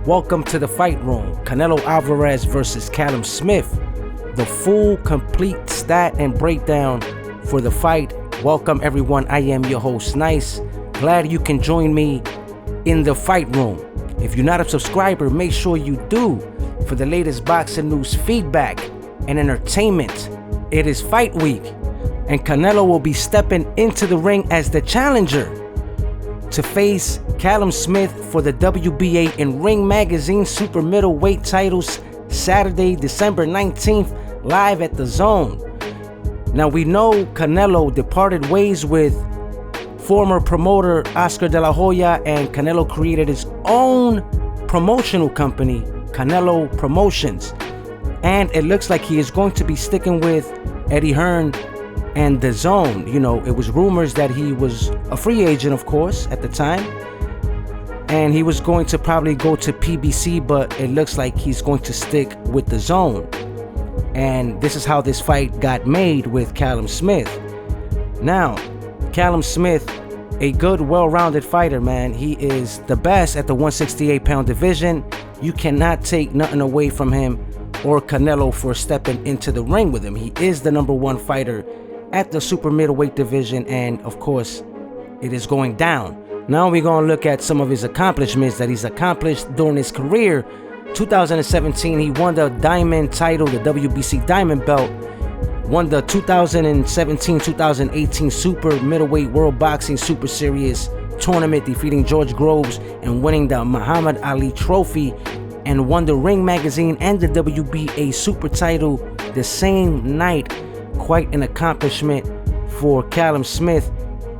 Welcome to the fight room. Canelo Alvarez versus Callum Smith. The full, complete stat and breakdown for the fight. Welcome everyone. I am your host, Nice. Glad you can join me in the fight room. If you're not a subscriber, make sure you do for the latest boxing news, feedback, and entertainment. It is fight week, and Canelo will be stepping into the ring as the challenger to face Callum Smith for the WBA and Ring Magazine Super Middleweight titles Saturday, December 19th, live at Dazn. Now we know Canelo departed ways with former promoter Oscar De La Hoya, and Canelo created his own promotional company, Canelo Promotions. And it looks like he is going to be sticking with Eddie Hearn and Dazn. You know, it was rumors that he was a free agent, of course, at the time, and he was going to probably go to PBC, but it looks like he's going to stick with Dazn. And this is how this fight got made with Callum Smith. Now, Callum Smith, a good, well-rounded fighter, man. He is the best at the 168-pound division. You cannot take nothing away from him or Canelo for stepping into the ring with him. He is the number one fighter at the super middleweight division, and of course it is going down. Now we're going to look at some of his accomplishments that he's accomplished during his career. 2017, he won the Diamond title, the WBC Diamond belt, won the 2017-2018 Super Middleweight World Boxing Super Series tournament, defeating George Groves and winning the Muhammad Ali Trophy, and won the Ring Magazine and the WBA Super title the same night. Quite an accomplishment for Callum Smith.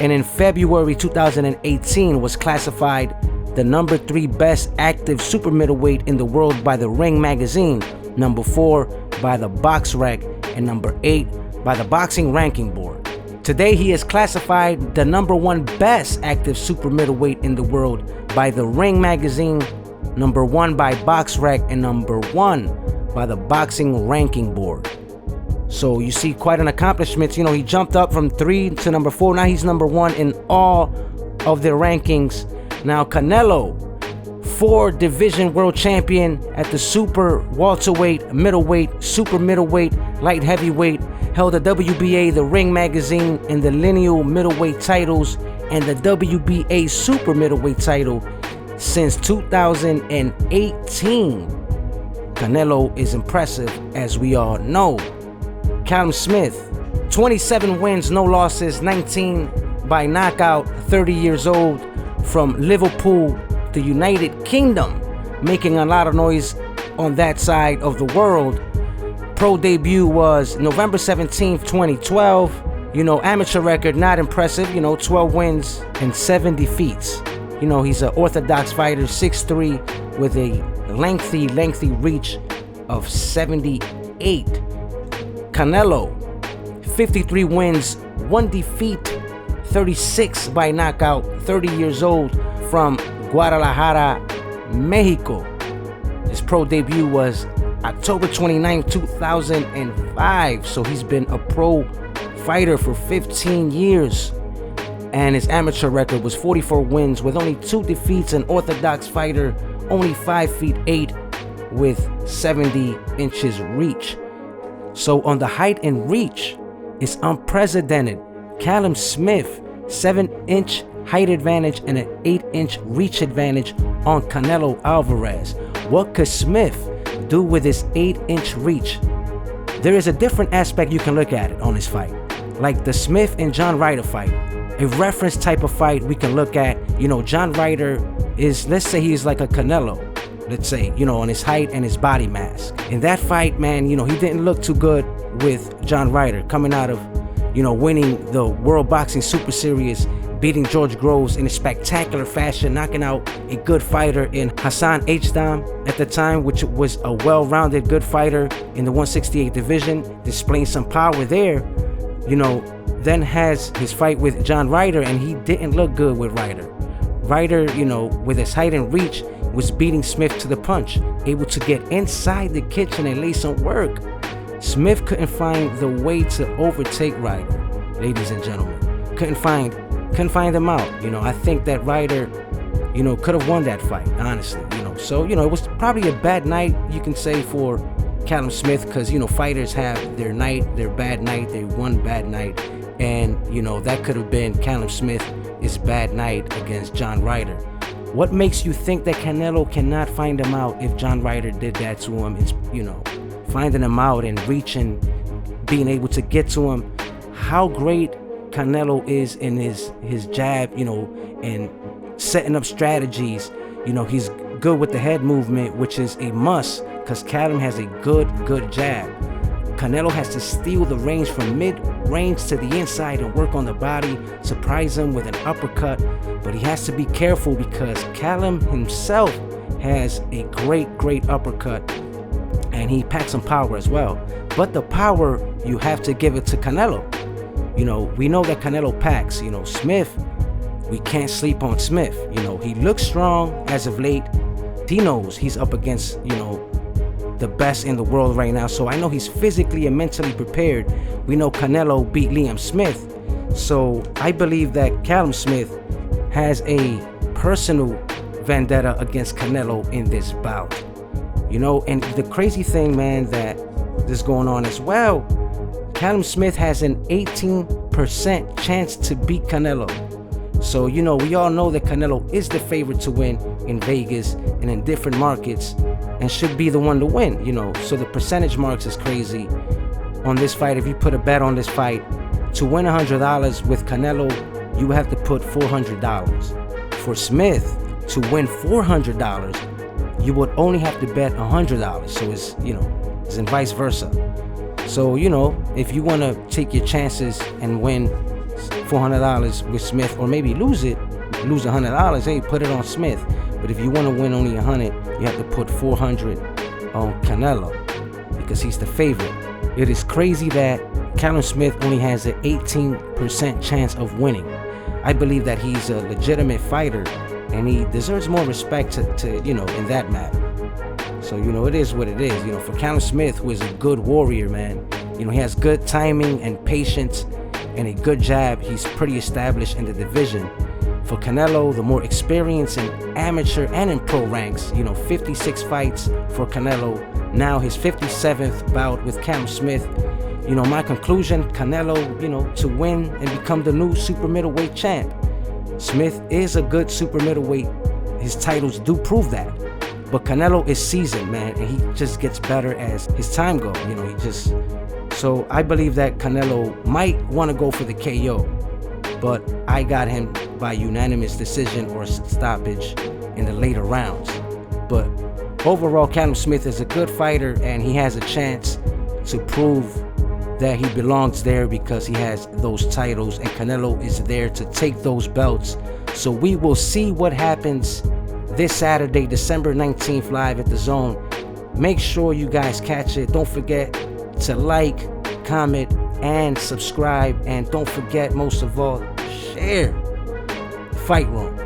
And in February 2018 was classified the number 3 best active super middleweight in the world by the Ring Magazine, number 4 by the Box Rec, and number 8 by the Boxing Ranking Board. Today he is classified the number 1 best active super middleweight in the world by the Ring Magazine, number 1 by Box Rec, and number 1 by the Boxing Ranking Board. So you see quite an accomplishment. You know, he jumped up from 3 to number 4. Now he's number 1 in all of their rankings. Now Canelo, 4 division world champion at the super welterweight, middleweight, super middleweight, light heavyweight, held the WBA, the Ring Magazine, and the lineal middleweight titles, and the WBA super middleweight title since 2018. Canelo is impressive, as we all know. Callum Smith, 27 wins, no losses, 19 by knockout, 30 years old, from Liverpool, the United Kingdom, making a lot of noise on that side of the world. Pro debut was November 17th, 2012. You know, amateur record, not impressive. You know, 12 wins and 7 defeats. You know, he's an orthodox fighter, 6'3", with a lengthy reach of 78. Canelo, 53 wins, 1 defeat, 36 by knockout, 30 years old, from Guadalajara, Mexico. His pro debut was October 29, 2005. So he's been a pro fighter for 15 years. And his amateur record was 44 wins with only 2 defeats. An orthodox fighter, only 5'8" with 70 inches reach. So on the height and reach, it's unprecedented. Callum Smith, 7-inch height advantage and an 8-inch reach advantage on Canelo Alvarez. What could Smith do with his 8-inch reach? There is a different aspect you can look at it on this fight. Like the Smith and John Ryder fight, a reference type of fight we can look at. You know, John Ryder is, let's say he's like a Canelo. Let's say, you know, on his height and his body mass. In that fight, man, you know, he didn't look too good with John Ryder coming out of, you know, winning the World Boxing Super Series, beating George Groves in a spectacular fashion, knocking out a good fighter in Hassan H-Dam at the time, which was a well-rounded good fighter in the 168 division, displaying some power there. You know, then has his fight with John Ryder, and he didn't look good with Ryder. Ryder, you know, with his height and reach, was beating Smith to the punch, able to get inside the kitchen and lay some work. Smith couldn't find the way to overtake Ryder, ladies and gentlemen. Couldn't find him out. You know, I think that Ryder, you know, could have won that fight, honestly. You know, So, it was probably a bad night, you can say, for Callum Smith, because, fighters have their night, their bad night, their one bad night. And, that could have been Callum Smith's bad night against John Ryder. What makes you think that Canelo cannot find him out if John Ryder did that to him? It's, finding him out and reaching, being able to get to him. How great Canelo is in his jab, and setting up strategies. He's good with the head movement, which is a must, because Callum has a good jab. Canelo has to steal the range from mid-range to the inside and work on the body, surprise him with an uppercut. But he has to be careful because Callum himself has a great uppercut, and he packs some power as well. But the power, you have to give it to Canelo. We know that Canelo packs. Smith, we can't sleep on Smith. He looks strong as of late. He knows he's up against, the best in the world right now. So I know he's physically and mentally prepared. We know Canelo beat Liam Smith. So I believe that Callum Smith has a personal vendetta against Canelo in this bout. And the crazy thing, man, that is going on as well, Callum Smith has an 18% chance to beat Canelo. So, we all know that Canelo is the favorite to win in Vegas and in different markets, and should be the one to win, So the percentage marks is crazy on this fight. If you put a bet on this fight, to win $100 with Canelo, you have to put $400. For Smith to win $400, you would only have to bet $100. So it's, it's in vice versa. So, if you want to take your chances and win $400 with Smith, or maybe lose $100, hey, put it on Smith. But if you want to win only 100, you have to put 400 on Canelo, because he's the favorite. It is crazy that Callum Smith only has an 18% chance of winning. I believe that he's a legitimate fighter, and he deserves more respect to in that matter. So, it is what it is. For Callum Smith, who is a good warrior, man, he has good timing and patience and a good jab. He's pretty established in the division. For Canelo, the more experience in amateur and in pro ranks, 56 fights for Canelo. Now his 57th bout with Callum Smith. My conclusion, Canelo, to win and become the new super middleweight champ. Smith is a good super middleweight. His titles do prove that. But Canelo is seasoned, man, and he just gets better as his time goes. So I believe that Canelo might want to go for the KO, but I got him by unanimous decision or stoppage in the later rounds. But overall, Callum Smith is a good fighter, and he has a chance to prove that he belongs there because he has those titles, and Canelo is there to take those belts. So we will see what happens this Saturday, December 19th, live at Dazn. Make sure you guys catch it. Don't forget to like, comment, and subscribe. And don't forget, most of all, share Fight Room.